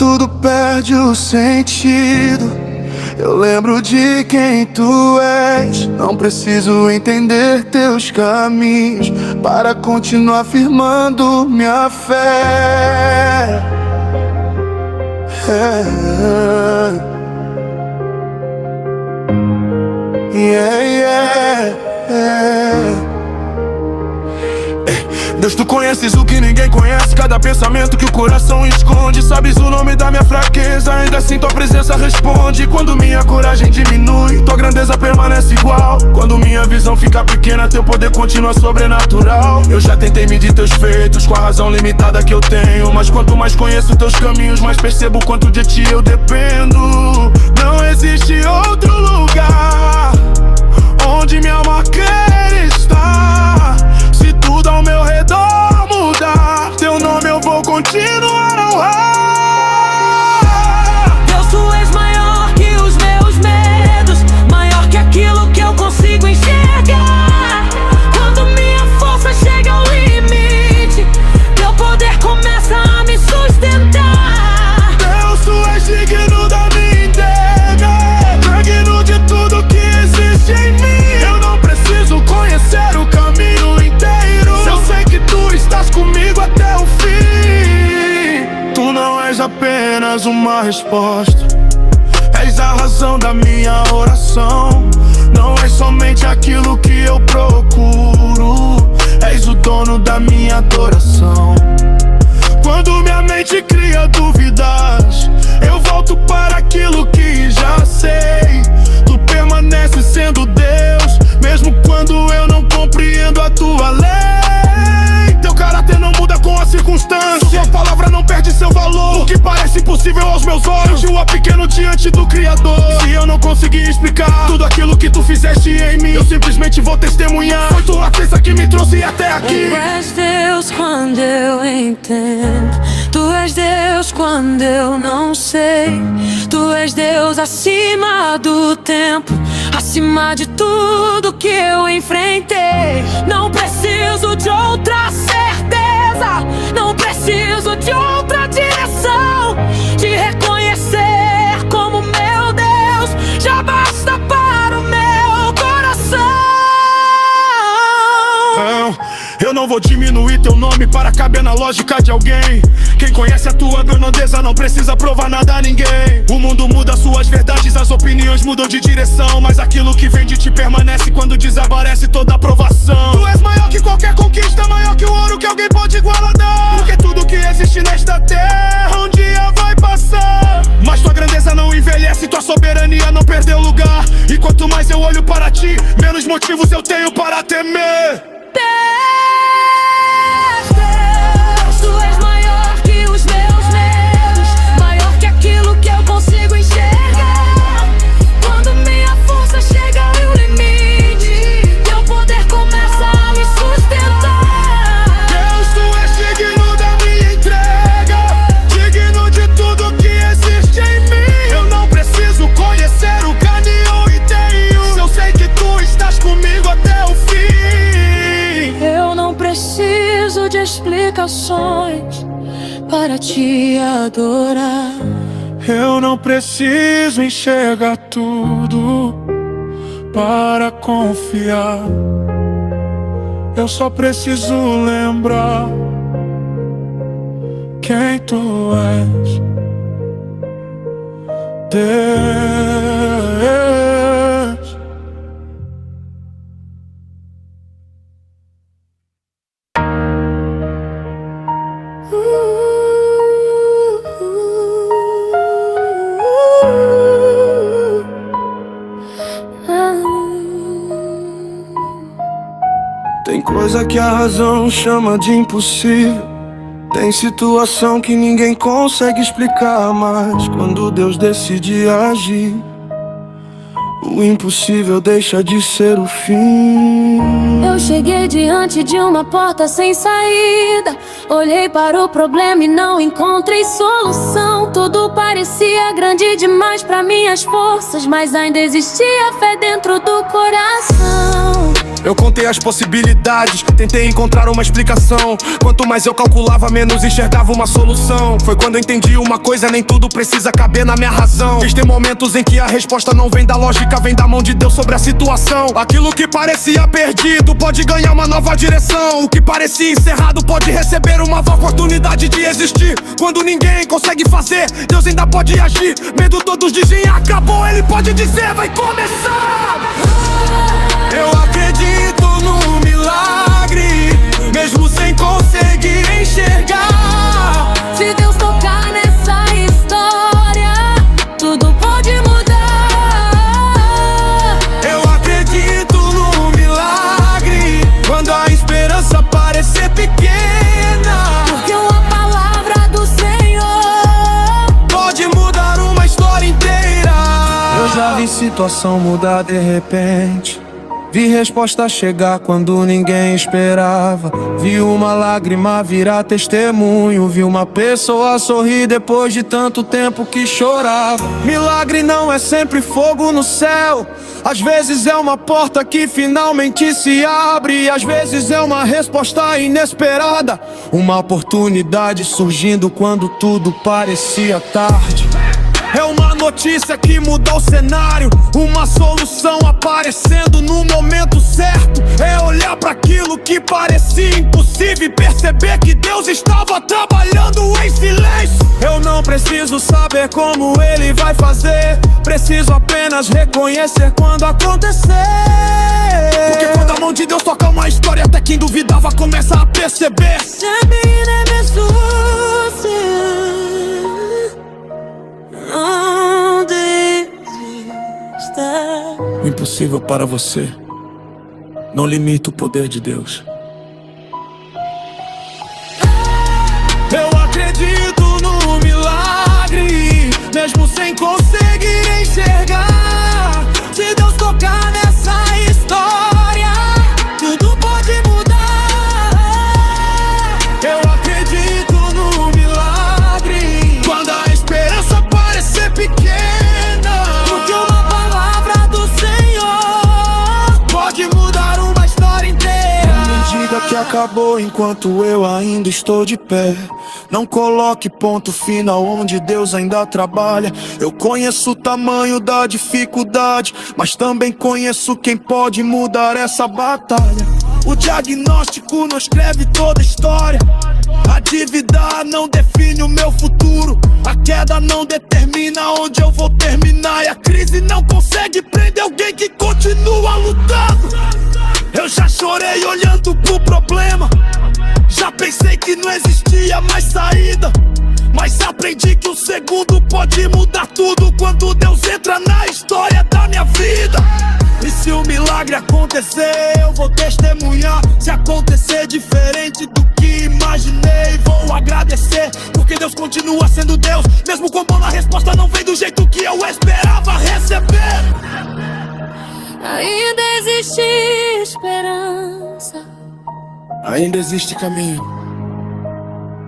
tudo perde o sentido, eu lembro de quem tu és. Não preciso entender teus caminhos para continuar firmando minha fé. Deus, tu conheces o que ninguém conhece, cada pensamento que o coração esconde. Sabes o nome da minha fraqueza, ainda assim tua presença responde. Quando minha coragem diminui, tua grandeza permanece igual. Quando minha visão fica pequena, teu poder continua sobrenatural. Eu já tentei medir teus feitos com a razão limitada que eu tenho, mas quanto mais conheço teus caminhos, mais percebo quanto de ti eu dependo. Não existe outro lugar onde minha alma quer estar. Se tudo ao meu redor mudar, teu nome eu vou continuar a honrar. Deus, tu és maior que os meus medos, maior que aquilo que eu consigo enxergar. Quando minha força chega ao limite, teu poder começa a me sustentar. Deus, tu és digno da minha entrega, digno de tudo que existe em mim. Eu não preciso conhecer o caminho inteiro, eu sei que tu estás comigo até o fim. Tu não és apenas uma resposta, és a razão da minha oração. Não és somente aquilo que eu procuro, és o dono da minha adoração. Quando minha mente cria dúvidas, eu volto para aquilo que já sei. Tu permaneces sendo Deus, mesmo quando eu não compreendo a tua lei. Teu caráter não muda com a circunstância, sua palavra não perde seu valor. O que parece impossível aos meus olhos surgiu pequeno diante do Criador. Se eu não conseguir explicar tudo aquilo que tu fizeste em mim, eu simplesmente vou testemunhar. Foi tua força que me trouxe até aqui. Tu és Deus quando eu entendo, tu és Deus quando eu não sei. Tu és Deus acima do tempo, acima de tudo que eu enfrentei. Não preciso de outra certeza, não preciso de outra direção. Te reconhecer como meu Deus já basta para o meu coração. Eu não vou diminuir teu nome para caber na lógica de alguém. Quem conhece a tua grandeza não precisa provar nada a ninguém. O mundo muda suas verdades, as opiniões mudam de direção, mas aquilo que vem de ti permanece quando desaparece toda aprovação. Tu és maior que qualquer conquista, maior que o ouro que alguém pode guardar. Porque tudo que existe nesta terra um dia vai passar, mas tua grandeza não envelhece, tua soberania não perdeu lugar. E quanto mais eu olho para ti, menos motivos eu tenho para temer. Deus, tu és maior que os meus medos, maior que aquilo que eu consigo enxergar. Quando minha força chega ao limite, teu poder começa a me sustentar. Deus, tu és digno da minha entrega, digno de tudo que existe em mim. Eu não preciso conhecer o caminho inteiro, eu sei que tu estás comigo até o fim. Eu não preciso de explicações para te adorar. Eu não preciso enxergar tudo para confiar, eu só preciso lembrar quem tu és, Deus. Tem coisa que a razão chama de impossível, tem situação que ninguém consegue explicar, mas quando Deus decide agir, o impossível deixa de ser o fim. Eu cheguei diante de uma porta sem saída, olhei para o problema e não encontrei solução. Tudo parecia era grande demais pra minhas forças, mas ainda existia fé dentro do coração. Eu contei as possibilidades, tentei encontrar uma explicação. Quanto mais eu calculava, menos enxergava uma solução. Foi quando eu entendi uma coisa: nem tudo precisa caber na minha razão. Existem momentos em que a resposta não vem da lógica, vem da mão de Deus sobre a situação. Aquilo que parecia perdido pode ganhar uma nova direção. O que parecia encerrado pode receber uma nova oportunidade de existir. Quando ninguém consegue fazer, Deus ainda pode agir. Medo todos dizem acabou, Ele pode dizer vai começar. Eu acredito no milagre, mesmo sem conseguir enxergar. Se Deus tocar nessa história, tudo pode mudar. Eu acredito no milagre, quando a esperança parecer pequena. Porque uma palavra do Senhor pode mudar uma história inteira. Eu já vi situação mudar de repente, vi resposta chegar quando ninguém esperava. Vi uma lágrima virar testemunho, vi uma pessoa sorrir depois de tanto tempo que chorava. Milagre não é sempre fogo no céu, às vezes é uma porta que finalmente se abre. Às vezes é uma resposta inesperada, uma oportunidade surgindo quando tudo parecia tarde. É uma notícia que muda o cenário, uma solução aparecendo no momento certo. É olhar para aquilo que parecia impossível e perceber que Deus estava trabalhando em silêncio. Eu não preciso saber como Ele vai fazer, preciso apenas reconhecer quando acontecer. Porque quando a mão de Deus toca uma história, até quem duvidava começa a perceber. Não desista. O impossível para você não limita o poder de Deus. Eu acredito no milagre, mesmo sem conseguir enxergar. Se Deus tocar nessa história, tudo pode mudar. Eu acredito no milagre, quando a esperança parecer pequena. Porque uma palavra do Senhor pode mudar uma história inteira. Não me diga que acabou enquanto eu ainda estou de pé. Não coloque ponto final onde Deus ainda trabalha. Eu conheço o tamanho da dificuldade, mas também conheço quem pode mudar essa batalha. O diagnóstico não escreve toda a história, a dívida não define o meu futuro, a queda não determina onde eu vou terminar, e a crise não consegue prender alguém que continua lutando. Eu já chorei olhando pro problema, já pensei que não existia mais saída, mas aprendi que um segundo pode mudar tudo quando Deus entra na história da minha vida. E se o milagre acontecer, eu vou testemunhar. Se acontecer diferente do que imaginei, vou agradecer, porque Deus continua sendo Deus, mesmo quando a resposta não vem do jeito que eu esperava receber. ainda existe esperança, Ainda existe caminho,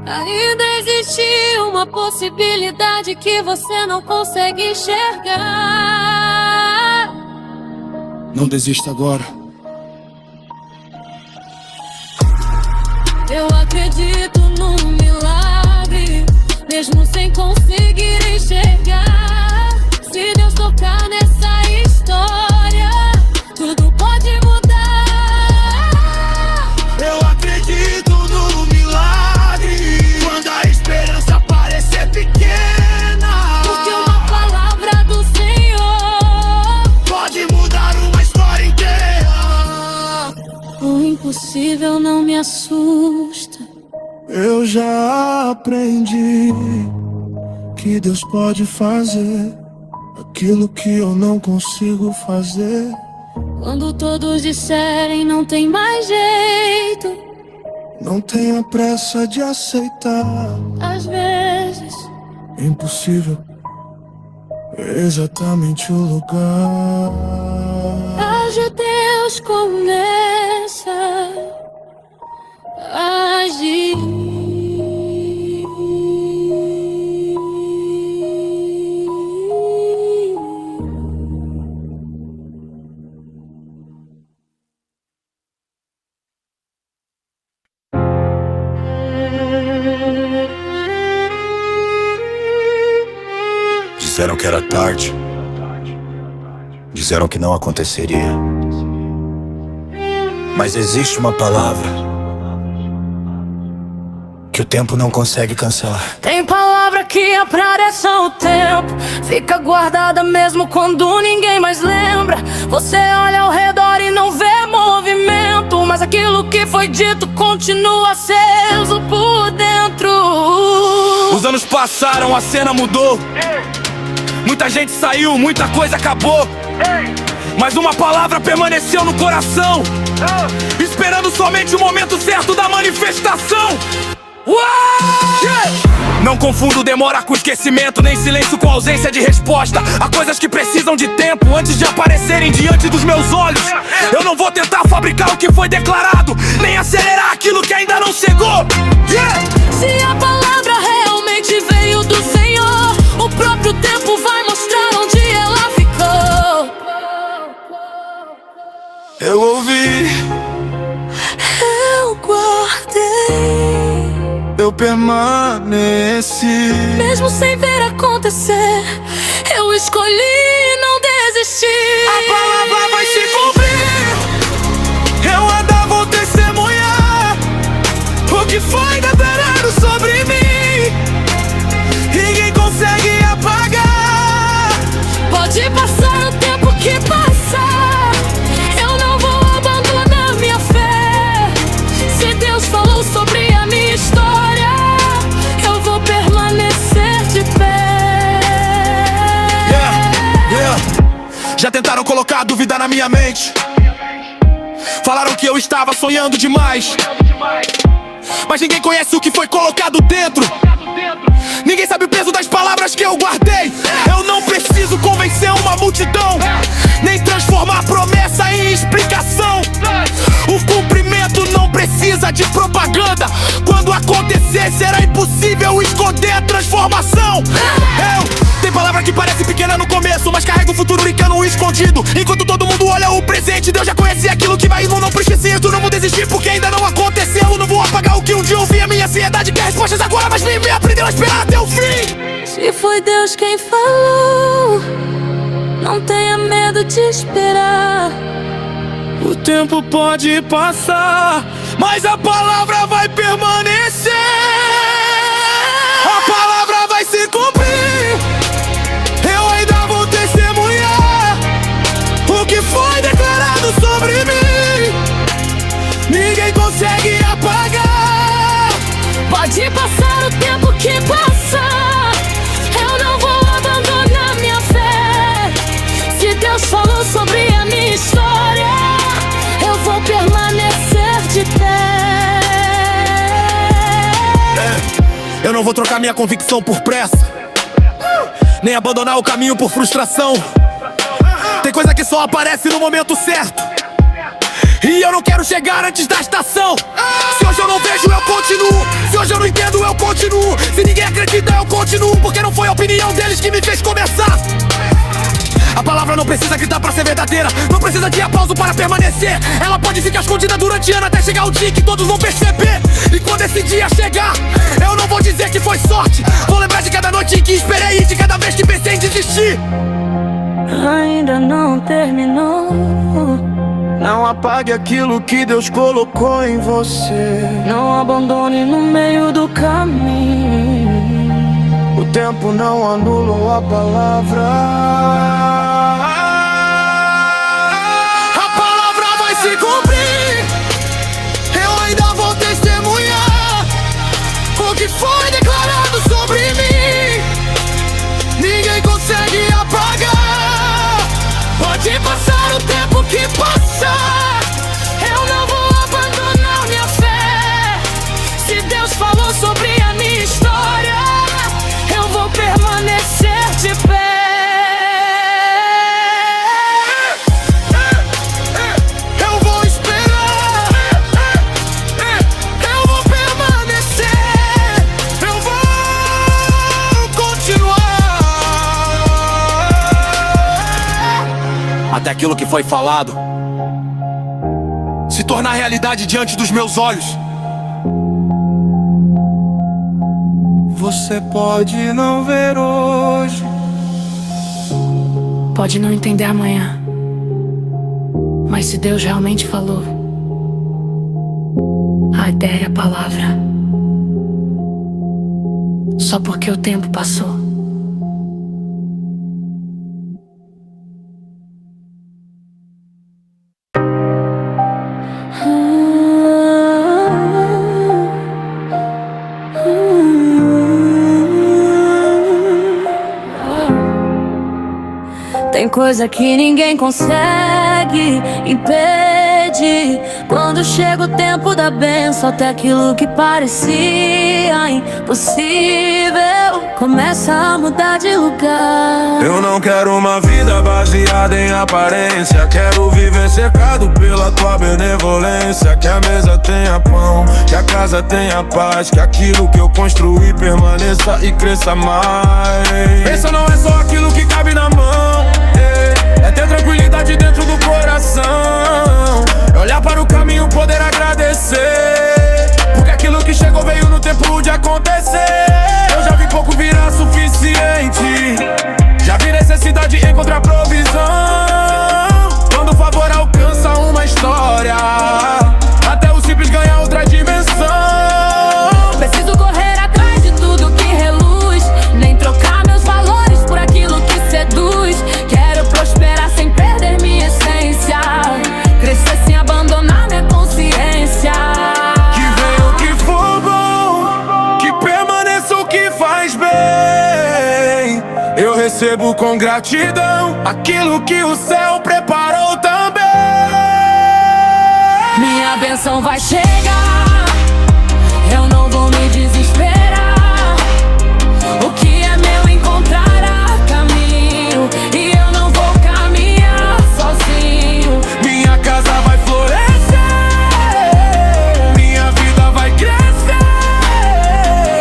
ainda existe uma possibilidade que você não consegue enxergar. não desista agora. Eu acredito num milagre, mesmo sem conseguir enxergar. Se Deus tocar nessa história, tudo pode mudar. Eu acredito no milagre, quando a esperança parecer pequena. Porque uma palavra do Senhor pode mudar uma história inteira. o impossível não me assusta. Eu já aprendi que Deus pode fazer aquilo que eu não consigo fazer. Quando todos disserem não tem mais jeito, Não tenha pressa de aceitar. às vezes Impossível é exatamente o lugar. hoje Deus começa a agir. Disseram que era tarde. Disseram que não aconteceria. Mas existe uma palavra que o tempo não consegue cancelar. Tem palavra que atravessa o tempo, fica guardada mesmo quando ninguém mais lembra. Você olha ao redor e não vê movimento, mas aquilo que foi dito continua aceso por dentro. Os anos passaram, a cena mudou. Muita gente saiu, muita coisa acabou. Mas uma palavra permaneceu no coração, esperando somente o momento certo da manifestação. Não confundo demora com esquecimento, nem silêncio com ausência de resposta. Há coisas que precisam de tempo antes de aparecerem diante dos meus olhos. Eu não vou tentar fabricar o que foi declarado, nem acelerar aquilo que ainda não chegou. Se a palavra realmente veio do Senhor, o próprio tempo vai mostrar onde ela ficou. Eu ouvi, Eu guardei, eu permaneci. mesmo sem ver acontecer, eu escolhi não desistir. A palavra vai se cumprir. Eu ainda vou testemunhar o que foi declarado sobre mim. Ninguém consegue apagar. Pode passar o tempo que passar, eu não vou abandonar minha fé. Se Deus falou sobre a minha história, eu vou permanecer de pé. Já tentaram colocar dúvida na minha mente. Falaram que eu estava sonhando demais, mas ninguém conhece o que foi colocado dentro. Ninguém sabe o peso das palavras que eu guardei. Eu não preciso convencer uma multidão, nem transformar promessa em explicação. O cumprimento não precisa de propaganda. Quando acontecer será impossível esconder a transformação. Tem palavra que parece pequena no começo, mas carrega o futuro brincando escondido. Enquanto todo mundo olha o presente, Deus já conhecia aquilo que vai vir. Não preciso, não vou desistir porque ainda não aconteceu. Não vou apagar o que um dia ouvi. A minha ansiedade quer respostas agora, mas me aprendeu a esperar até o fim. Se foi Deus quem falou, não tenha medo de esperar. O tempo pode passar, mas a palavra vai permanecer. A palavra vai se cumprir. Eu ainda vou testemunhar o que foi declarado sobre mim. Ninguém consegue apagar. Pode passar o tempo que passar, eu não vou abandonar minha fé. Se Deus falou sobre a minha história, eu vou permanecer de pé. Eu não vou trocar minha convicção por pressa, nem abandonar o caminho por frustração. Tem coisa que só aparece no momento certo, e eu não quero chegar antes da estação. Se hoje eu não vejo, eu continuo. Se hoje eu não entendo, eu continuo. Se ninguém acredita, eu continuo, porque não foi a opinião deles que me fez começar. A palavra não precisa gritar pra ser verdadeira, não precisa de aplauso para permanecer. Ela pode ficar escondida durante anos até chegar o dia que todos vão perceber. E quando esse dia chegar, eu não vou dizer que foi sorte. Vou lembrar de cada noite em que esperei e de cada vez que pensei em desistir. Ainda não terminou. Não apague aquilo que Deus colocou em você. Não abandone no meio do caminho. O tempo não anula a palavra. A palavra vai se cumprir. Eu ainda vou testemunhar o que foi declarado sobre mim. Ninguém consegue apagar. Pode passar o tempo que passar, Eu não vou abandonar minha fé. Se Deus falou sobre a minha história, eu vou permanecer de pé. eu vou esperar. Eu vou permanecer. Eu vou continuar até aquilo que foi falado se tornar realidade diante dos meus olhos. Você pode não ver hoje, Pode não entender amanhã, mas se Deus realmente falou, a ideia é a palavra. Só porque o tempo passou. Tem coisa que ninguém consegue impedir. Quando chega o tempo da bênção, até aquilo que parecia impossível começa a mudar de lugar. Eu não quero uma vida baseada em aparência. Quero viver cercado pela tua benevolência. Que a mesa tenha pão, que a casa tenha paz, que aquilo que eu construí permaneça e cresça mais. Pensa, não é só aquilo que cabe na mão, é ter tranquilidade dentro do coração, é olhar para o caminho, poder agradecer, porque aquilo que chegou veio no tempo de acontecer. Eu já vi pouco virar suficiente, já vi necessidade encontrar provisão. Quando o favor alcança uma história, até o simples ganha outra dimensão. Preciso correr atrás de tudo que reluz, nem trocar meus valores por aquilo que seduz. Quero prosperar sem perder minha essência, crescer sem abandonar minha consciência. Que venha o que for bom, que permaneça o que faz bem. Eu recebo com gratidão aquilo que o céu preparou também. Minha bênção vai chegar, eu não vou me desesperar. O que é meu encontrará caminho, e eu não vou caminhar sozinho. Minha casa vai florescer, minha vida vai crescer,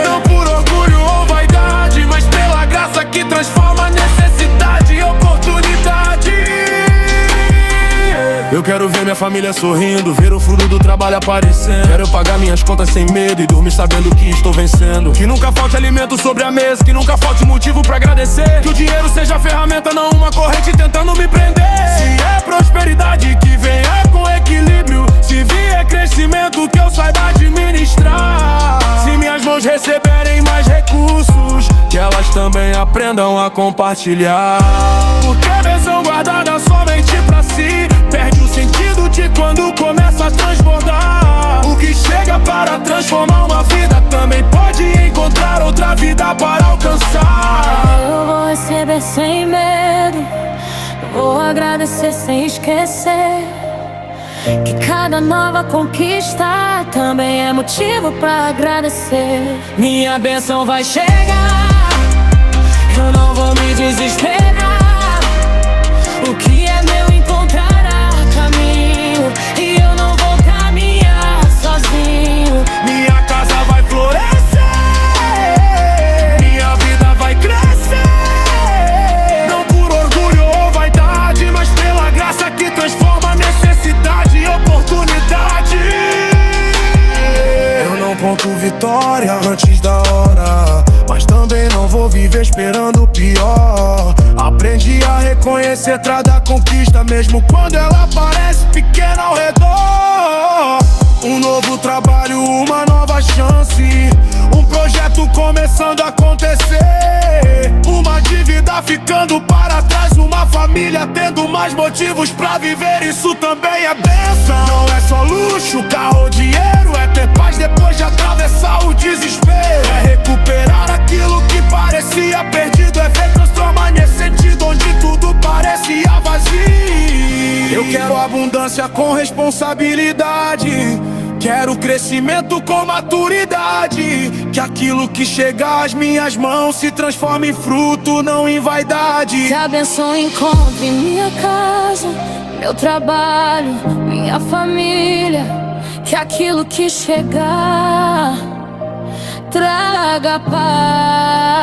não por orgulho ou vaidade, mas pela graça que transforma necessidade em oportunidade. Eu quero ver minha família sorrindo, ver o fruto do trabalho aparecendo. Quero pagar minhas contas sem medo e dormir sabendo que estou vencendo. Que nunca falte alimento sobre a mesa, que nunca falte motivo pra agradecer. Que o dinheiro seja a ferramenta, não uma corrente tentando me prender. Se é prosperidade, que venha com equilíbrio. Se vier crescimento, que eu saiba administrar. Se minhas mãos receberem mais recursos, que elas também aprendam a compartilhar. Porque a bênção guardada somente pra si perde o sentido de quando começa a transbordar. O que chega para transformar uma vida também pode encontrar outra vida para alcançar. Eu vou receber sem medo, vou agradecer sem esquecer, que cada nova conquista também é motivo pra agradecer. Minha bênção vai chegar, eu não vou me desesperar. O que é meu encontrará caminho, e eu não vou caminhar sozinho. Minha casa vai florescer, minha vida vai crescer, não por orgulho ou vaidade, mas pela graça que transforma necessidade em oportunidade. Eu não conto vitória antes da hora, mas também não vou viver esperando o pior. Aprendi a reconhecer cada conquista, mesmo quando ela parece pequena ao redor. Um novo trabalho, uma nova chance, um projeto começando a acontecer, uma dívida ficando para trás, uma família tendo mais motivos pra viver. Isso também é bênção. Não é só luxo, carro ou dinheiro, é ter paz depois de atravessar o desespero. É recuperar aquilo que parecia perdido, é ver transformar nesse sentido onde tudo parecia vazio. Eu quero abundância com responsabilidade, quero crescimento com maturidade, que aquilo que chega às minhas mãos se transforme em fruto, não em vaidade. Que a bênção encontre minha casa, meu trabalho, minha família, que aquilo que chegar traga paz,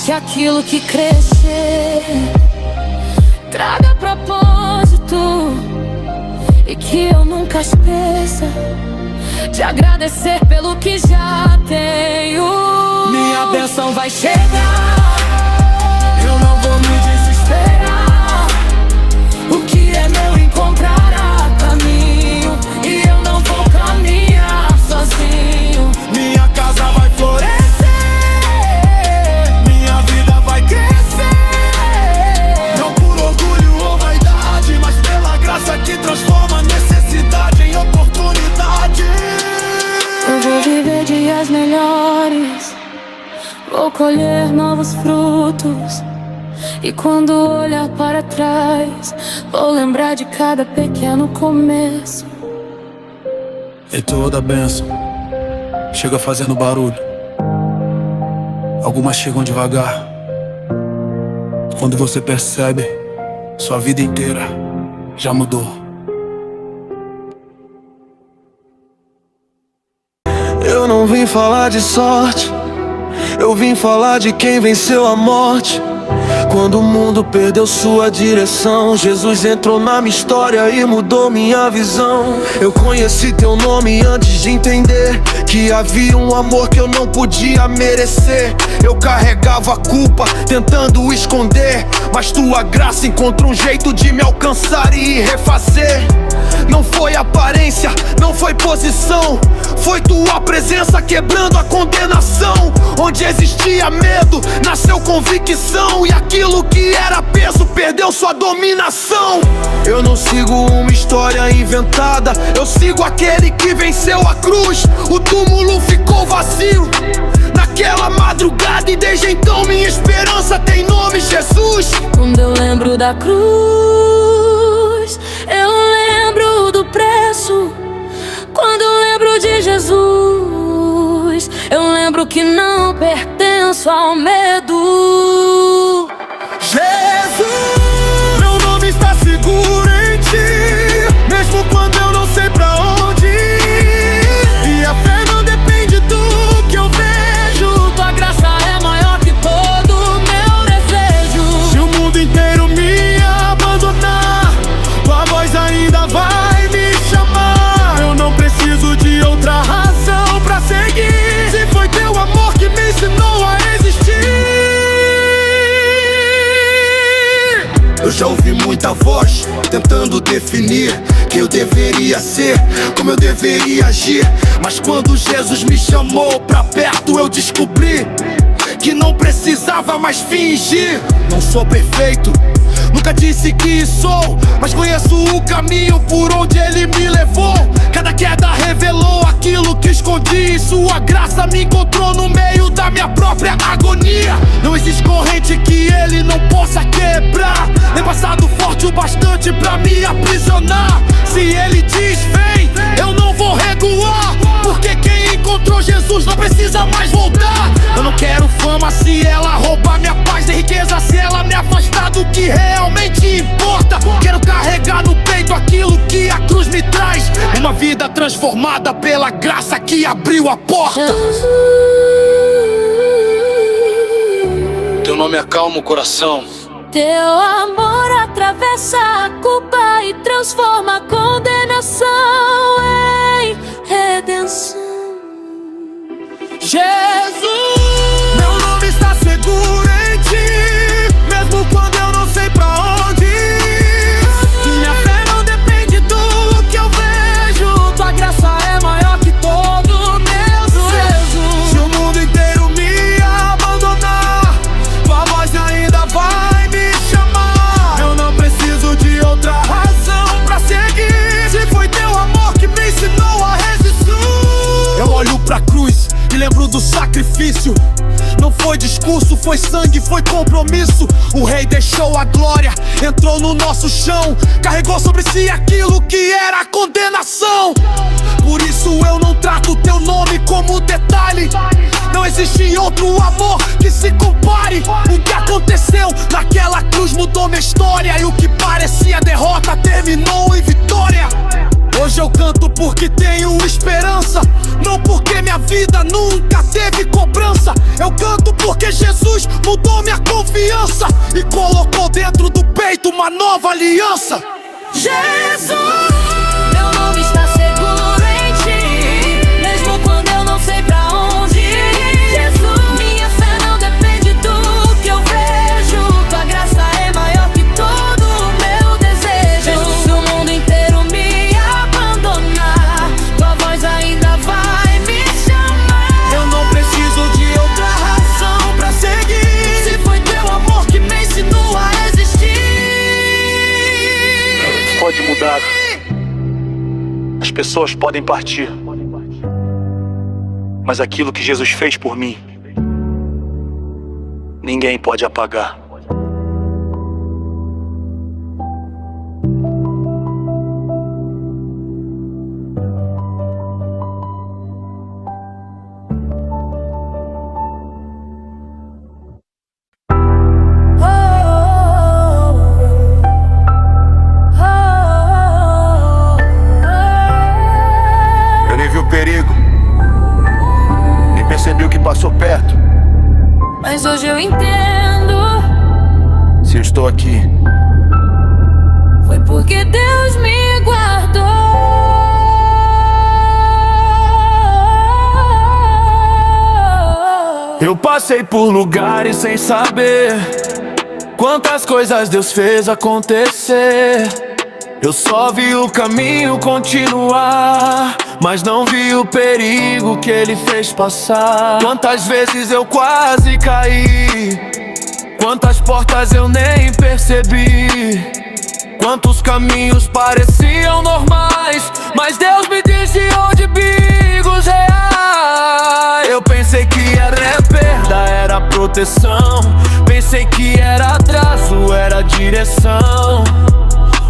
que aquilo que crescer traga propósito, e que eu nunca esqueça de agradecer pelo que já tenho. Minha bênção vai chegar, Eu não vou me desesperar. momentos. E quando olhar para trás, vou lembrar de cada pequeno começo. E toda bênção chega fazendo barulho. Algumas chegam devagar. Quando você percebe, sua vida inteira já mudou. Eu não vim falar de sorte, eu vim falar de quem venceu a morte. Quando o mundo perdeu sua direção, Jesus entrou na minha história e mudou minha visão. Eu conheci teu nome antes de entender que havia um amor que eu não podia merecer. Eu carregava a culpa, tentando esconder, mas tua graça encontrou um jeito de me alcançar e refazer. Não foi aparência, não foi posição, foi tua presença quebrando a condenação. Onde existia medo, nasceu convicção, e aquilo que era peso perdeu sua dominação. Eu não sigo uma história inventada, eu sigo aquele que venceu a cruz. O túmulo ficou vazio naquela madrugada, e desde então minha esperança tem nome: Jesus. Quando eu lembro da cruz, eu lembro do preço. Quando eu lembro de Jesus, eu lembro que não pertenço ao medo. Jesus, meu nome está seguro em ti, mesmo quando eu não sei pra onde ir. E a fé não depende do que eu vejo, Tua graça é maior que todo meu desejo. se o mundo inteiro me abandonar, tua voz ainda vai me chamar. Eu não preciso de outra razão pra seguir, se foi teu amor que me ensinou a existir. Eu já ouvi muita voz tentando definir quem eu deveria ser, como eu deveria agir. Mas quando Jesus me chamou pra perto, eu descobri que não precisava mais fingir. Não sou perfeito, nunca disse que sou, mas conheço o caminho por onde Ele me levou. Cada queda revelou aquilo que escondi, sua graça me encontrou no meio da minha própria agonia. Não existe corrente que Ele não possa quebrar, nem passado forte o bastante pra me aprisionar. Se Ele diz vem, eu não vou recuar, porque quem encontrou Jesus não precisa mais voltar. Eu não quero fama se ela roubar minha paz, nem riqueza se ela me afastar do que realmente importa. Quero carregar no peito aquilo que a cruz me traz, uma vida transformada pela graça que abriu a porta. Teu nome acalma o coração. Teu amor atravessa a culpa e transforma a condenação em redenção. Jesus, meu nome está seguro em ti, mesmo quando eu não sei pra onde ir. Minha fé não depende do que eu vejo, tua graça é maior que todo meu desejo. Se o mundo inteiro me abandonar, tua voz ainda vai me chamar. Eu não preciso de outra razão pra seguir, se foi teu amor que me ensinou a resistir. Eu olho pra cruz e lembro do sacrifício. Não foi discurso, foi sangue, foi compromisso. O rei deixou a glória, entrou no nosso chão, carregou sobre si aquilo que era a condenação. Por isso eu não trato teu nome como detalhe, não existe outro amor que se compare. O que aconteceu naquela cruz mudou minha história, e o que parecia derrota terminou em vitória. Hoje eu canto porque tenho esperança, não porque minha vida nunca teve cobrança. Eu canto porque Jesus mudou minha confiança e colocou dentro do peito uma nova aliança. Jesus, meu nome está seguro em ti, mesmo quando eu não sei pra onde ir. Jesus, minha fé não depende do que eu vejo, tua graça é maior que todo o meu desejo. Se o mundo inteiro me abandonar, tua voz ainda vai me chamar. Eu não preciso de outra razão pra seguir, Se foi teu amor que me ensinou a existir. Pode mudar, as pessoas podem partir, mas aquilo que Jesus fez por mim, ninguém pode apagar. Eu nem vi o perigo, nem percebi o que passou perto. Mas hoje eu entendo, Se eu estou aqui, foi porque Deus me guardou. eu passei por lugares sem saber quantas coisas Deus fez acontecer. Eu só vi o caminho continuar, mas não vi o perigo que Ele fez passar. Quantas vezes eu quase caí, quantas portas eu nem percebi, quantos caminhos pareciam normais, mas Deus me desviou de bigos reais. Eu pensei que era perda, era proteção. Pensei que era atraso, era direção.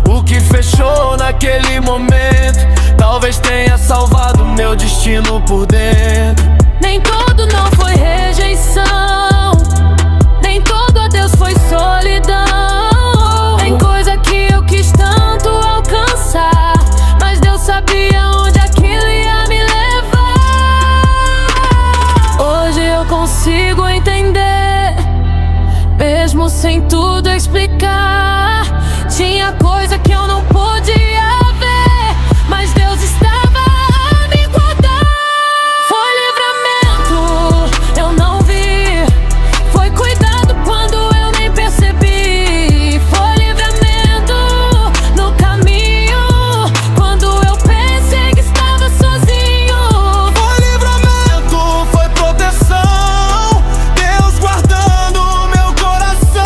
O que fechou naquele momento talvez tenha salvado meu destino por dentro. Nem tudo não foi rejeição, nem todo adeus foi solidão. Tem coisa que eu quis tanto alcançar, mas Deus sabia onde aquilo ia me levar. Hoje eu consigo entender, mesmo sem tudo explicar. Tinha coisa que eu não podia ver, mas Deus estava a me guardar. Foi livramento, eu não vi. Foi cuidado quando eu nem percebi. Foi livramento no caminho, quando eu pensei que estava sozinho. Foi livramento, foi proteção, Deus guardando meu coração.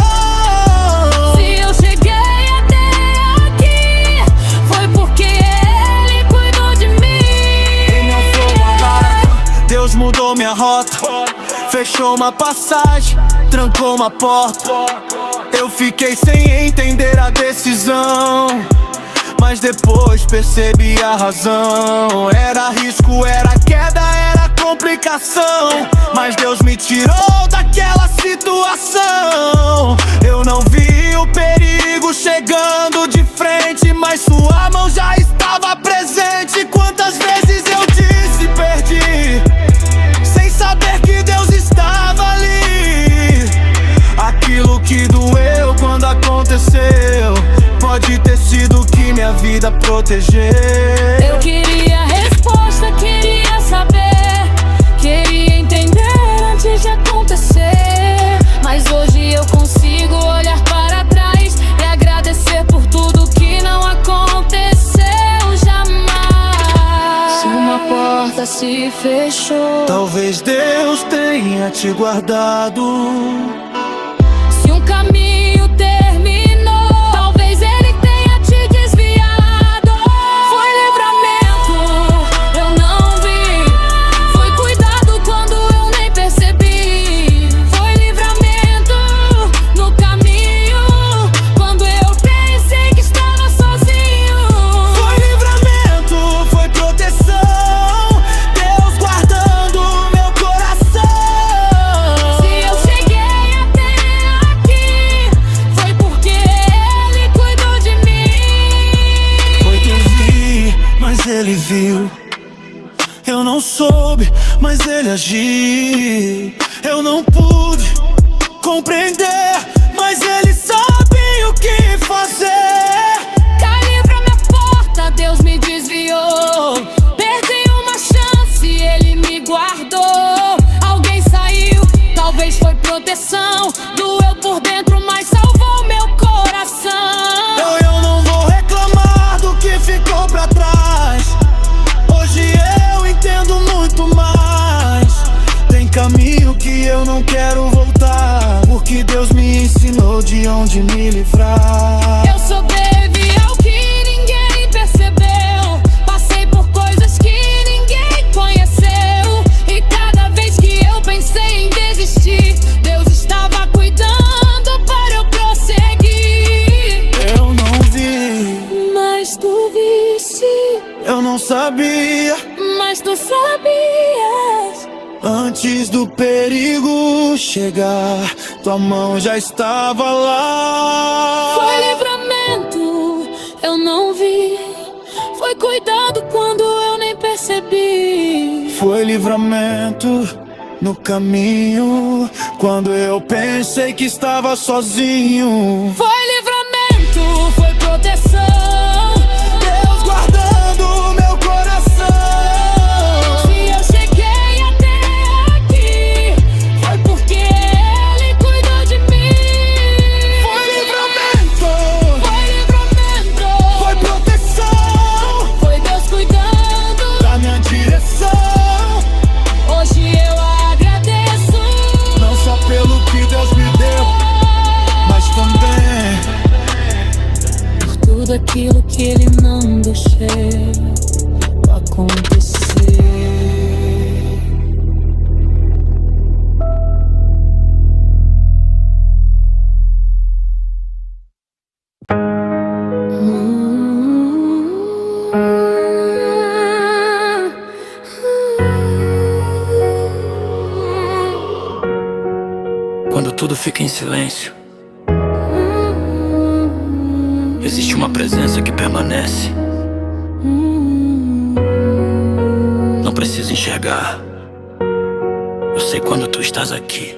Se eu cheguei até aqui, foi porque Ele cuidou de mim. Deus mudou minha rota, fechou uma passagem, trancou uma porta. Eu fiquei sem entender a decisão, mas depois percebi a razão. Era risco, era queda, era complicação, mas Deus me tirou daquela situação. Eu não vi o perigo chegando de frente, mas sua mão já estava presente. Quantas vezes eu disse perdi, sem saber que Deus estava ali. Aquilo que doeu quando aconteceu pode ter sido que minha vida protegeu. Eu queria resposta, queria saber, queria entender antes de acontecer. Mas hoje eu consigo olhar para trás e agradecer por tudo que não aconteceu jamais. Se uma porta se fechou, Talvez Deus tenha te guardado. se um caminho terminou, talvez Ele tenha te desviado. Foi livramento, eu não vi. Foi cuidado quando eu nem percebi. Foi livramento no caminho, quando eu pensei que estava sozinho. Foi livramento, foi proteção, Deus guardando meu coração. Se eu cheguei até aqui, foi porque Ele cuidou de mim. Foi que eu vi, mas Ele viu. Eu não soube, mas Ele agiu. Eu não pude compreender, mas Ele sabe o que fazer. Caiu pra minha porta, Deus me desviou. Perdi uma chance, Ele me guardou. Alguém saiu, talvez foi proteção. Doeu por dentro, mas salvou meu coração. Eu não vou reclamar do que ficou pra trás. Hoje eu entendo muito mais. Tem caminho que eu não quero voltar, porque Deus me ensinou de onde me livrar. Eu sobrevivi ao que ninguém percebeu. Passei por coisas que ninguém conheceu. E cada vez que eu pensei em desistir, Deus estava cuidando Mas tu sabias? Antes do perigo chegar, tua mão já estava lá. Foi livramento, eu não vi. Foi cuidado quando eu nem percebi. Foi livramento no caminho, quando eu pensei que estava sozinho. Foi livramento, foi proteção. Deus guardando meu coração. Se eu cheguei até aqui, foi porque Ele cuidou de mim. Foi livramento, Foi foi proteção, foi Deus cuidando da minha direção. Hoje eu agradeço, Não só pelo que Deus me deu, mas também por tudo aquilo que Ele não deixou acontecer. Quando tudo fica em silêncio, existe uma presença que permanece. Não preciso enxergar, eu sei quando tu estás aqui.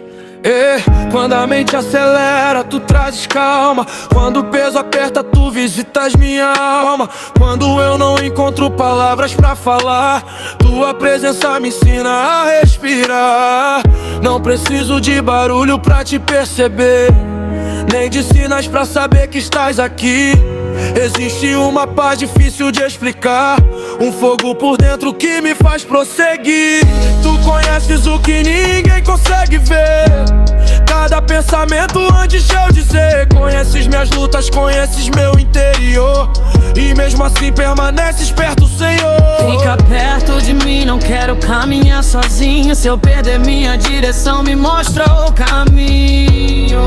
Quando a mente acelera, tu trazes calma. Quando o peso aperta, tu visitas minha alma. Quando eu não encontro palavras pra falar, tua presença me ensina a respirar. Não preciso de barulho pra te perceber, nem de sinais pra saber que estás aqui. Existe uma paz difícil de explicar, um fogo por dentro que me faz prosseguir. Tu conheces o que ninguém consegue ver, cada pensamento antes de eu dizer. Conheces minhas lutas, conheces meu interior, e mesmo assim permaneces perto, Senhor. Fica perto de mim, não quero caminhar sozinho. Se eu perder minha direção, me mostra o caminho.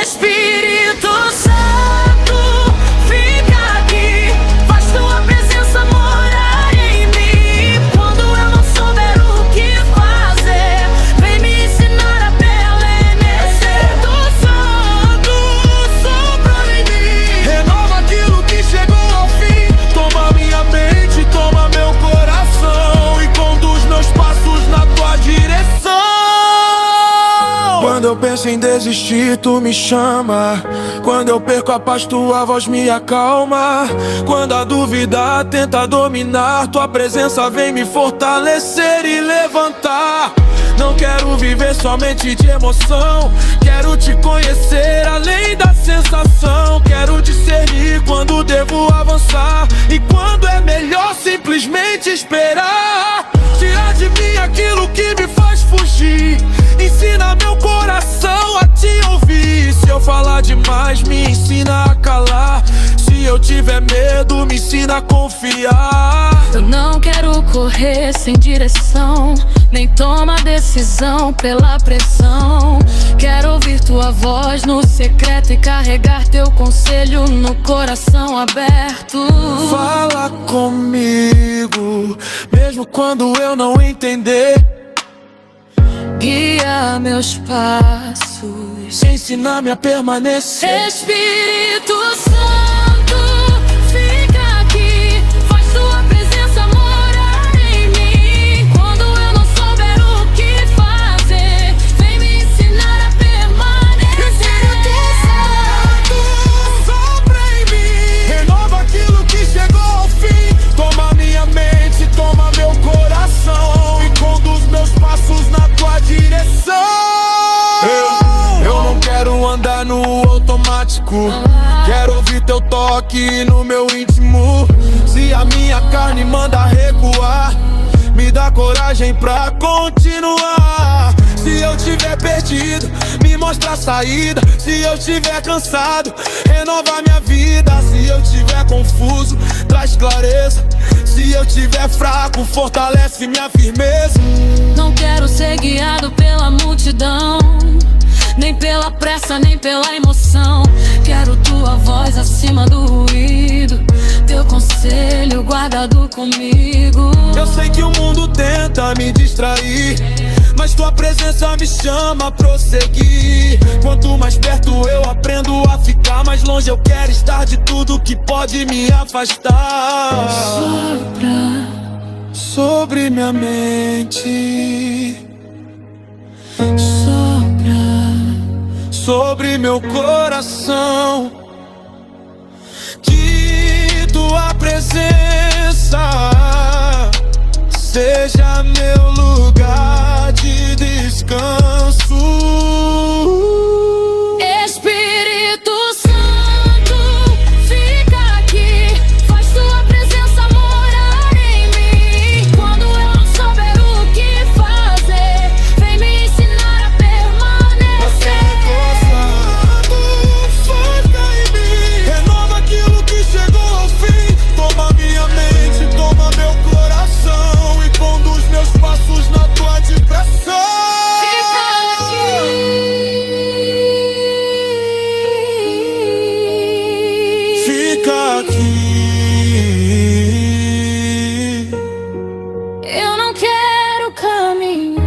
Espírito Santo, fica aqui, faz tua presença morar em mim. Quando eu não souber o que fazer, vem me ensinar a permanecer. Espírito Santo, sopra em mim. Renova aquilo que chegou ao fim. Toma minha mente, toma meu coração, e conduz meus passos na tua direção. Quando eu penso em desistir, tu me chama. Quando eu perco a paz, tua voz me acalma. Quando a dúvida tenta dominar, tua presença vem me fortalecer e levantar. Não quero viver somente de emoção, quero te conhecer além da sensação. Quero discernir quando devo avançar e quando é melhor simplesmente esperar. Tira de mim aquilo que me faz fugir, ensina meu coração a te ouvir. Se eu falar demais, me ensina a calar. Se eu tiver medo, me ensina a confiar. Eu não quero correr sem direção, nem tomar decisão pela pressão. Quero ouvir tua voz no secreto e carregar teu conselho no coração aberto. Fala comigo, mesmo quando eu não entender. Guia meus passos, Ensina-me a permanecer. Espírito Santo, fica aqui, faz tua presença morar em mim. Quando eu não souber o que fazer, vem me ensinar a permanecer. Espírito Santo, sopra em mim. Renova aquilo que chegou ao fim. Toma minha mente, toma meu coração, e conduz meus passos na tua direção. Eu não quero andar no automático, quero ouvir teu toque no meu íntimo. Se a minha carne manda recuar, me dá coragem pra continuar. Se eu tiver perdido, me mostra a saída. Se eu tiver cansado, renova minha vida. Se eu tiver confuso, traz clareza. Se eu tiver fraco, fortalece minha firmeza. Não quero ser guiado pela multidão, nem pela pela pressa nem pela emoção. Quero tua voz acima do ruído, teu conselho guardado comigo. Eu sei que o mundo tenta me distrair, mas tua presença me chama a prosseguir. Quanto mais perto eu aprendo a ficar, mais longe eu quero estar de tudo que pode me afastar. Sopra sobre minha mente, sopra sobre meu coração, que tua presença seja meu lugar de descanso. Espírito Santo, fica aqui, faz tua presença morar em mim. Quando eu não souber o que fazer, vem me ensinar a permanecer. Fica em mim, renova aquilo que chegou ao fim. Toma minha mente, toma meu coração e conduz meus passos na tua direção. Fica aqui. Eu não quero caminhar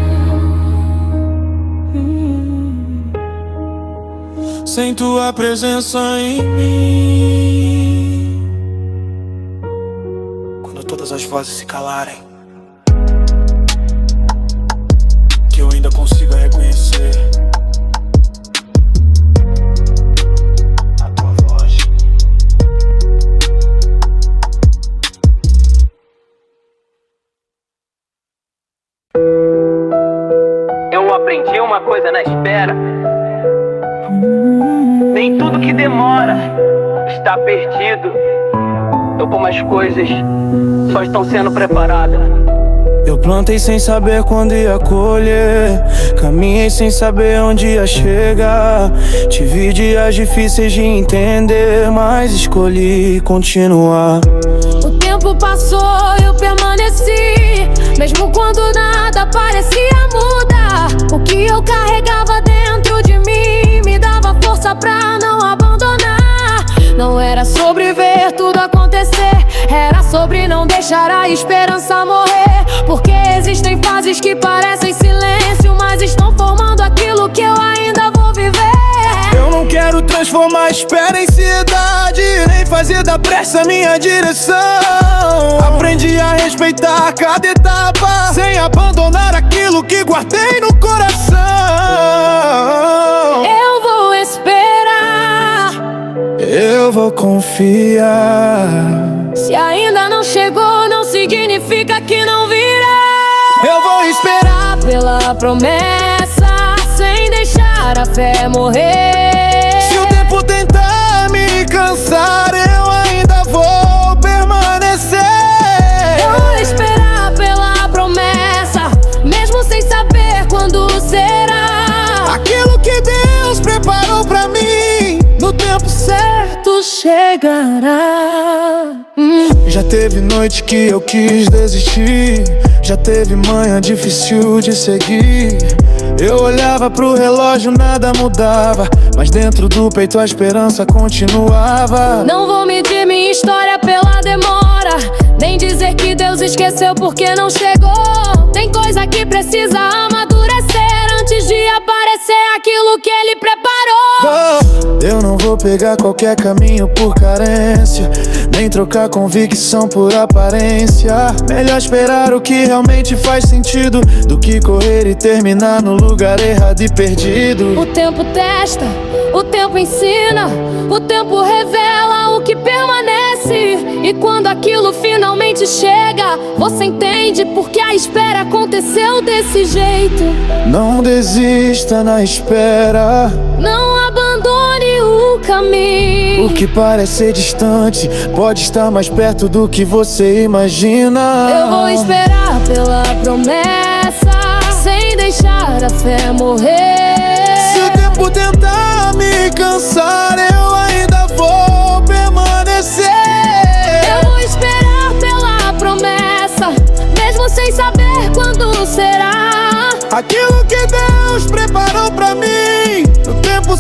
sem tua presença em mim. Quando todas as vozes se calarem, que eu ainda consiga reconhecer a tua voz. Eu aprendi uma coisa na espera: nem tudo que demora está perdido. Algumas coisas só estão sendo preparadas. Eu plantei sem saber quando ia colher, caminhei sem saber onde ia chegar. Tive dias difíceis de entender, mas escolhi continuar. O tempo passou, eu permaneci, mesmo quando nada parecia mudar. O que eu carregava dentro de mim me dava força pra não abandonar. Não era sobre ver tudo acontecer, era sobre não deixar a esperança morrer. Porque existem fases que parecem silêncio, mas estão formando aquilo que eu ainda vou viver. Eu não quero transformar a espera em ansiedade, nem fazer da pressa minha direção. Aprendi a respeitar cada etapa, sem abandonar aquilo que guardei no coração. Eu vou esperar, eu vou confiar. se ainda não chegou, não significa que não virá. Eu vou esperar Pela promessa, sem deixar a fé morrer. Se o tempo tentar me cansar, eu ainda vou permanecer. Eu vou esperar pela promessa, mesmo sem saber quando será. Aquilo que Deus preparou pra mim, no tempo certo chegará. Já teve noite que eu quis desistir, já teve manhã difícil de seguir. Eu olhava pro relógio, nada mudava, mas dentro do peito a esperança continuava. Não vou medir minha história pela demora, nem dizer que Deus esqueceu porque não chegou. Tem coisa que precisa amadurecer antes de aparecer aquilo que Ele preparou. Eu não vou pegar qualquer caminho por carência, nem trocar convicção por aparência. Melhor esperar o que realmente faz sentido do que correr e terminar no lugar errado e perdido. O tempo testa, o tempo ensina, o tempo revela o que permanece. E quando aquilo finalmente chega, você entende porque a espera aconteceu desse jeito. Não desista na espera, não abandone o caminho. O que parece distante pode estar mais perto do que você imagina. Eu vou esperar pela promessa, sem deixar a fé morrer. Se o tempo tentar me cansar, eu ainda vou permanecer. Eu vou esperar pela promessa, mesmo sem saber quando será. Aquilo que Deus preparou pra mim, no tempo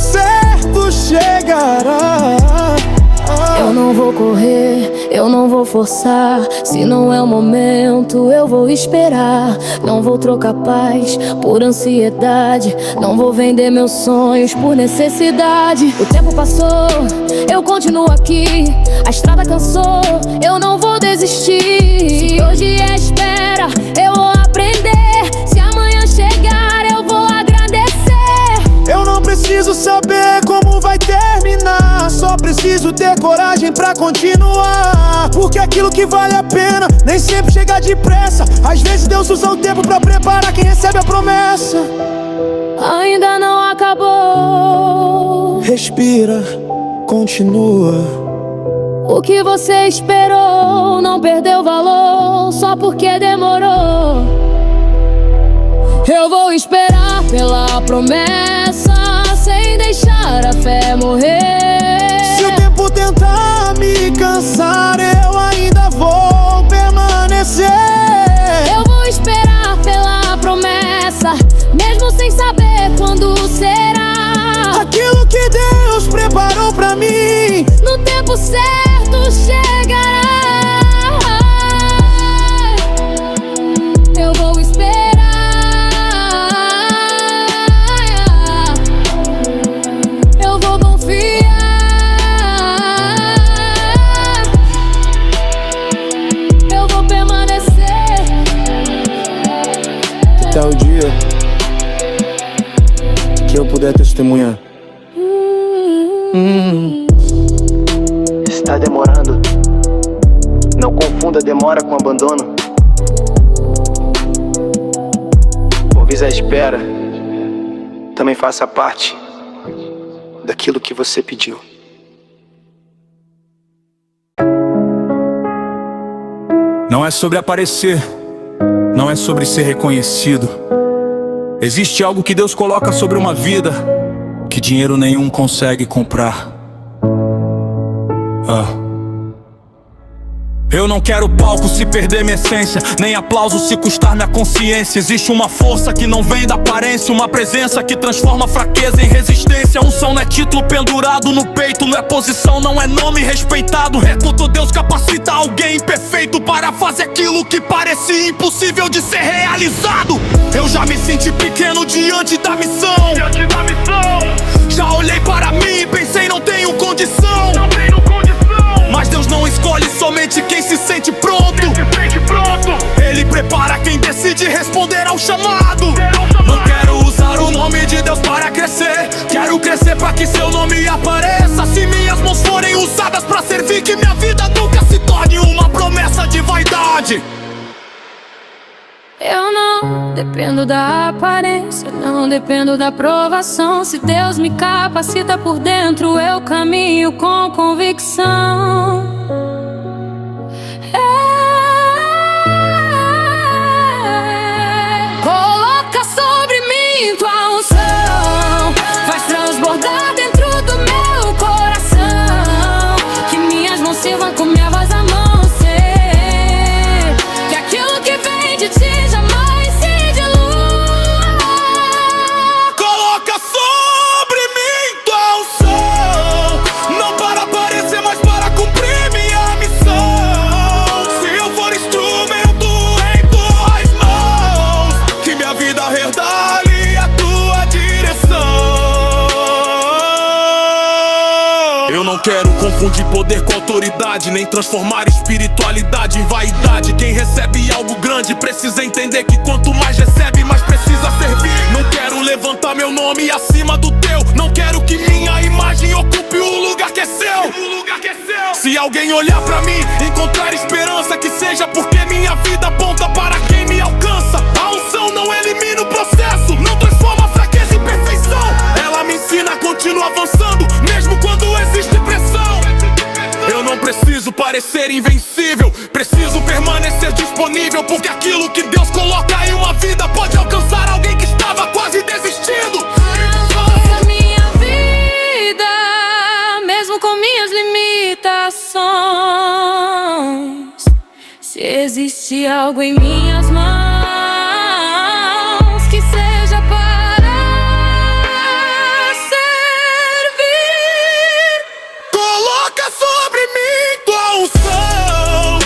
vou forçar. Se não é o momento, eu vou esperar. Não vou trocar paz por ansiedade. Não vou vender meus sonhos por necessidade. O tempo passou, eu continuo aqui. A estrada cansou, eu não vou desistir. Se hoje é espera, eu vou aprender. Se amanhã chegar, eu vou agradecer. Eu não preciso saber como vai terminar, só preciso ter coragem pra continuar. Porque aquilo que vale a pena nem sempre chega depressa. Às vezes Deus usa o tempo pra preparar quem recebe a promessa. Ainda não acabou. Respira, continua. O que você esperou não perdeu valor só porque demorou. Eu vou esperar pela promessa, sem deixar a fé morrer. Se o tempo tentar me cansar, eu ainda vou permanecer. Eu vou esperar pela promessa, mesmo sem saber quando será. Aquilo que Deus preparou pra mim, no tempo certo chegará. Eu vou esperar. Eu vou confiar. Eu vou permanecer. até o dia que eu puder testemunhar. Está demorando. Não confunda demora com abandono. Avisa a espera. Também faça parte daquilo que você pediu. Não é sobre aparecer, não é sobre ser reconhecido. Existe algo que Deus coloca sobre uma vida que dinheiro nenhum consegue comprar. Eu não quero palco se perder minha essência, nem aplauso se custar minha consciência. Existe uma força que não vem da aparência, uma presença que transforma fraqueza em resistência. Unção não é título pendurado no peito, não é posição, não é nome respeitado. Recuto, Deus capacita alguém imperfeito para fazer aquilo que parecia impossível de ser realizado. Eu já me senti pequeno diante da missão. Já olhei para mim e pensei, não tenho condição. Mas Deus não escolhe somente quem se sente pronto. Ele prepara quem decide responder ao chamado. Não quero usar o nome de Deus para crescer, quero crescer para que seu nome apareça. Se minhas mãos forem usadas para servir, que minha vida nunca se torne uma promessa de vaidade. Eu não dependo da aparência, não dependo da aprovação. Se Deus me capacita por dentro, eu caminho com convicção. Coloca sobre mim tua unção, faz transbordar dentro do meu coração. Que minhas mãos sirvam com minha voz a não ser, que aquilo que vem de ti quero confundir poder com autoridade, nem transformar espiritualidade em vaidade. Quem recebe algo grande precisa entender que quanto mais recebe, mais precisa servir. Não quero levantar meu nome acima do teu, não quero que minha imagem ocupe o lugar que é seu. Se alguém olhar pra mim, encontrar esperança, que seja porque minha vida aponta para quem me alcança. A unção não elimina o processo, não transforma fraqueza em perfeição. Ela me ensina a continuar avançando, mesmo quando existe pressão. Eu não preciso parecer invencível, preciso permanecer disponível, porque aquilo que Deus coloca em uma vida pode alcançar alguém que estava quase desistindo. Alcança minha vida, mesmo com minhas limitações. Se existe algo em minhas mãos, que seja para servir. Coloca sobre mim tua unção,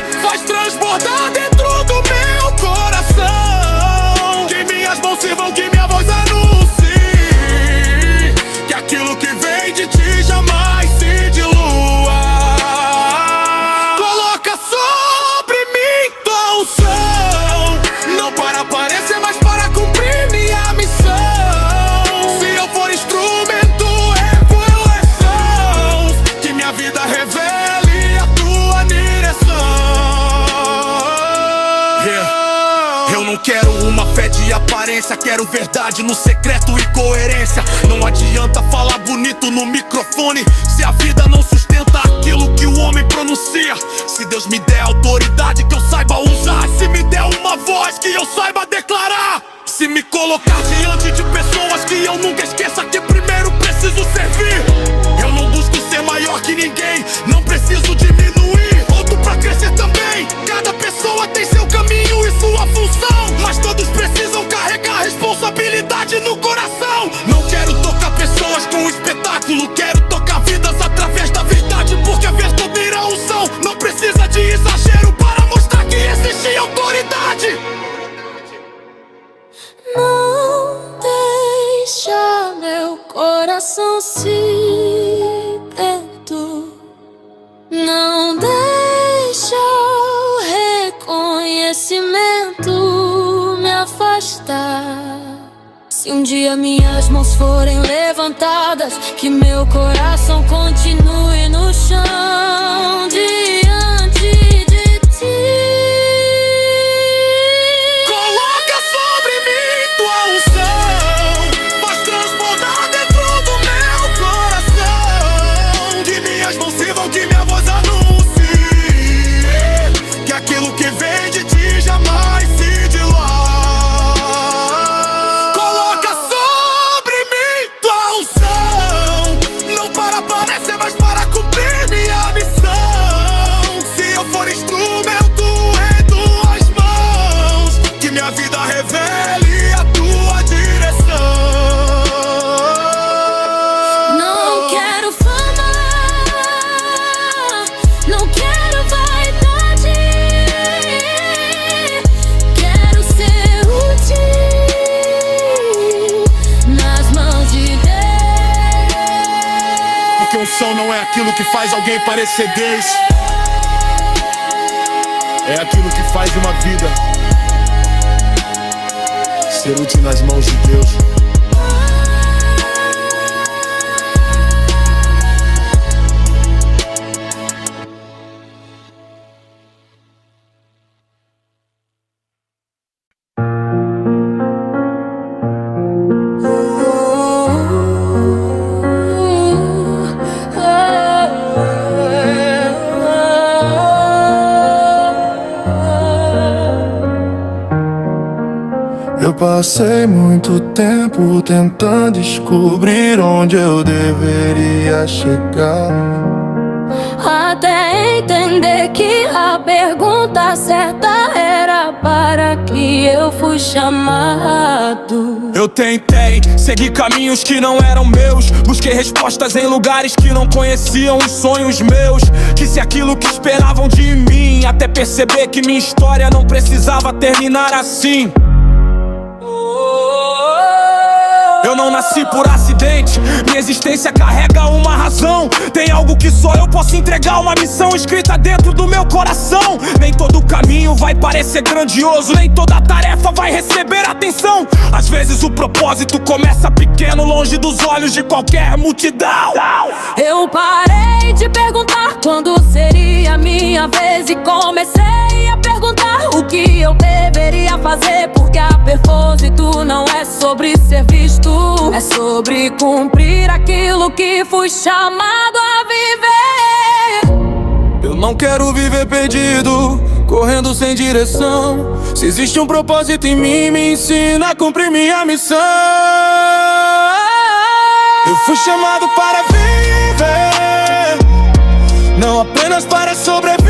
transparência. Quero verdade no secreto e coerência. Não adianta falar bonito no microfone se a vida não sustenta aquilo que o homem pronuncia. Se Deus me der autoridade que eu saiba usar, se me der uma voz que eu saiba declarar, se me colocar diante de pessoas que eu nunca esqueça que primeiro preciso servir. Eu não busco ser maior que ninguém, não preciso diminuir, outro pra crescer também. Cada pessoa tem seu caminho e sua função, mas todos precisam carregar responsabilidade no coração. Não quero tocar pessoas com espetáculo, quero tocar vidas através da verdade, porque a verdadeira unção não precisa de exagero para mostrar que existe autoridade. Não deixa meu coração se perder. Não deixa o reconhecimento me afastar. Se um dia minhas mãos forem levantadas, que meu coração continue no chão diante de ti. Coloca sobre mim tua unção, faz transbordar dentro do meu coração. Que minhas mãos sirvam, que minha voz anuncie que aquilo que vem de ti jamais se dilua. Coloca sobre mim tua unção, não para aparecer, mas para cumprir minha missão. Se eu for instrumento em tuas mãos, que minha vida revele a tua direção. Não quero fama, não quero vaidade. Quero ser útil nas mãos de Deus. Porque unção não é aquilo que faz alguém parecer Deus, é aquilo que faz uma vida ser útil nas mãos de Deus. Eu passei muito tempo tentando descobrir onde eu deveria chegar, Até entender que a pergunta certa era para que eu fui chamado. Eu tentei seguir caminhos que não eram meus, busquei respostas em lugares que não conheciam os sonhos meus. Disse aquilo que esperavam de mim, até perceber que minha história não precisava terminar assim. Eu não nasci por acidente, minha existência carrega uma razão. Tem algo que só eu posso entregar, uma missão escrita dentro do meu coração. Nem todo caminho vai parecer grandioso, nem toda tarefa vai receber atenção. Às vezes o propósito começa pequeno, longe dos olhos de qualquer multidão. Eu parei de perguntar quando seria minha vez e comecei a perguntar o que eu deveria fazer, porque a propósito não é sobre ser visto, é sobre cumprir aquilo que fui chamado a viver. Eu não quero viver perdido, correndo sem direção. Se existe um propósito em mim, me ensina a cumprir minha missão. Eu fui chamado para viver, não apenas para sobreviver.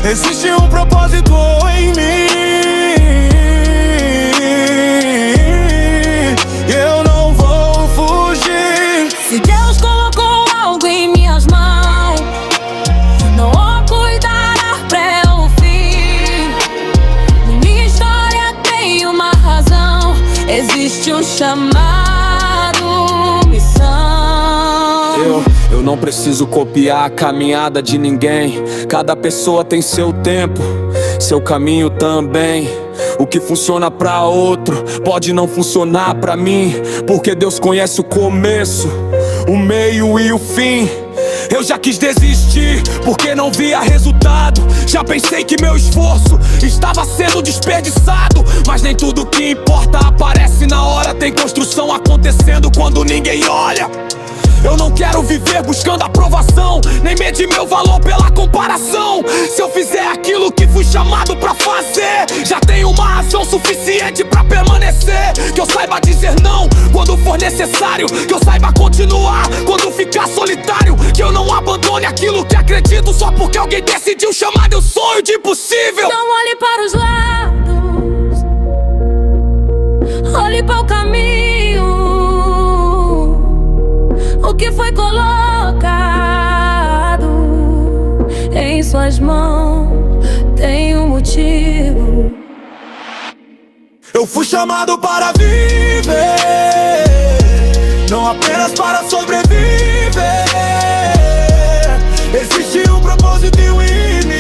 Existe um propósito em mim, eu não vou fugir. Se Deus colocou algo em minhas mãos, não o cuidará até o fim. Minha história tem uma razão, existe um chamado, missão. Eu não preciso copiar a caminhada de ninguém. Cada pessoa tem seu tempo, seu caminho também. O que funciona pra outro pode não funcionar pra mim, porque Deus conhece o começo, o meio e o fim. Eu já quis desistir, porque não via resultado. Já pensei que meu esforço estava sendo desperdiçado. Mas nem tudo que importa aparece na hora. Tem construção acontecendo quando ninguém olha. Eu não quero viver buscando aprovação, nem medir meu valor pela comparação. Se eu fizer aquilo que fui chamado pra fazer, já tenho uma razão suficiente pra permanecer. Que eu saiba dizer não quando for necessário, que eu saiba continuar quando ficar solitário. Que eu não abandone aquilo que acredito só porque alguém decidiu chamar meu sonho de impossível. Não olhe para os lados, olhe para o caminho. O que foi colocado em suas mãos tem um motivo. Eu fui chamado para viver, não apenas para sobreviver. Existe um propósito em mim.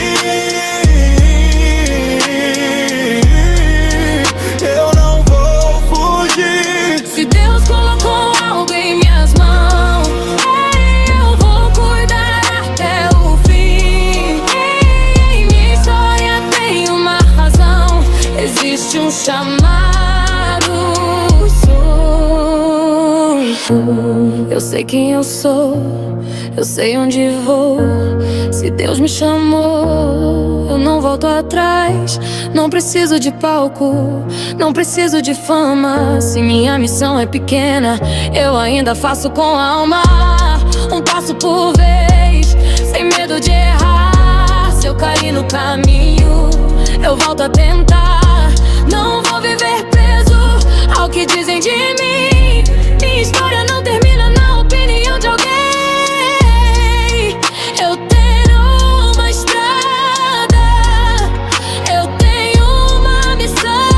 Eu não vou fugir. Se Deus colocou algo em minhas mãos, eu vou cuidar até o fim. Em minha história tem uma razão, existe um chamado. Eu sei quem eu sou, eu sei onde vou. Se Deus me chamou, eu não volto atrás. Não preciso de palco, não preciso de fama. Se minha missão é pequena, eu ainda faço com a alma. Um passo por vez, sem medo de errar. Se eu cair no caminho, eu volto a tentar. Não vou viver preso ao que dizem de mim. Minha história não termina na opinião de alguém. Eu tenho uma estrada, eu tenho uma missão,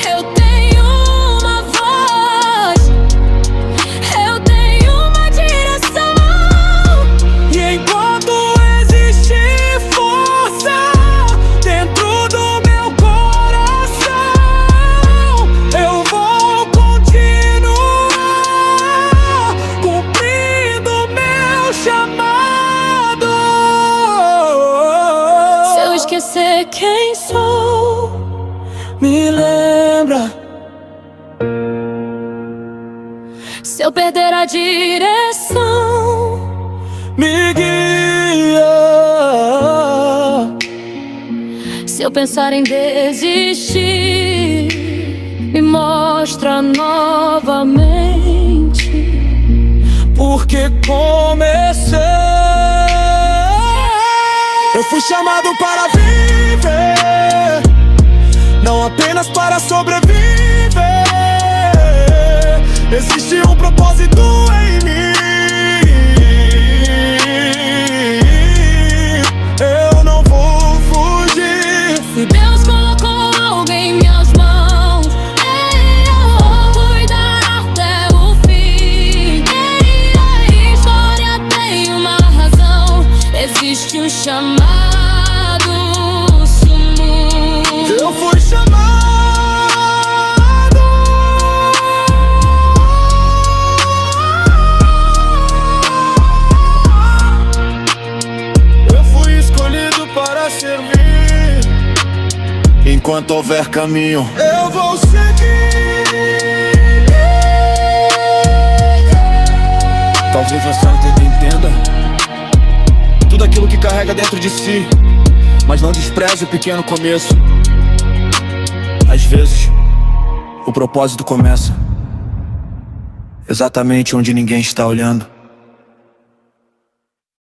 eu tenho uma voz, eu tenho uma direção. E enquanto existir força dentro do meu coração, eu vou continuar cumprindo meu chamado. Se eu esquecer quem sou, Me lembra. se eu perder a direção, Me guia. se eu pensar em desistir, me mostra novamente. Porque comecei. Eu fui chamado para viver, não apenas para sobreviver. Existe um propósito em mim. Eu não vou fugir. Se Deus colocou algo em minhas mãos, eu vou cuidar até o fim. A história tem uma razão, existe um chamado. Eu fui chamado. Eu fui escolhido para servir. Enquanto houver caminho, Eu vou seguir. talvez você não entenda tudo aquilo que carrega dentro de si, mas não despreze o pequeno começo. Às vezes, o propósito começa exatamente onde ninguém está olhando.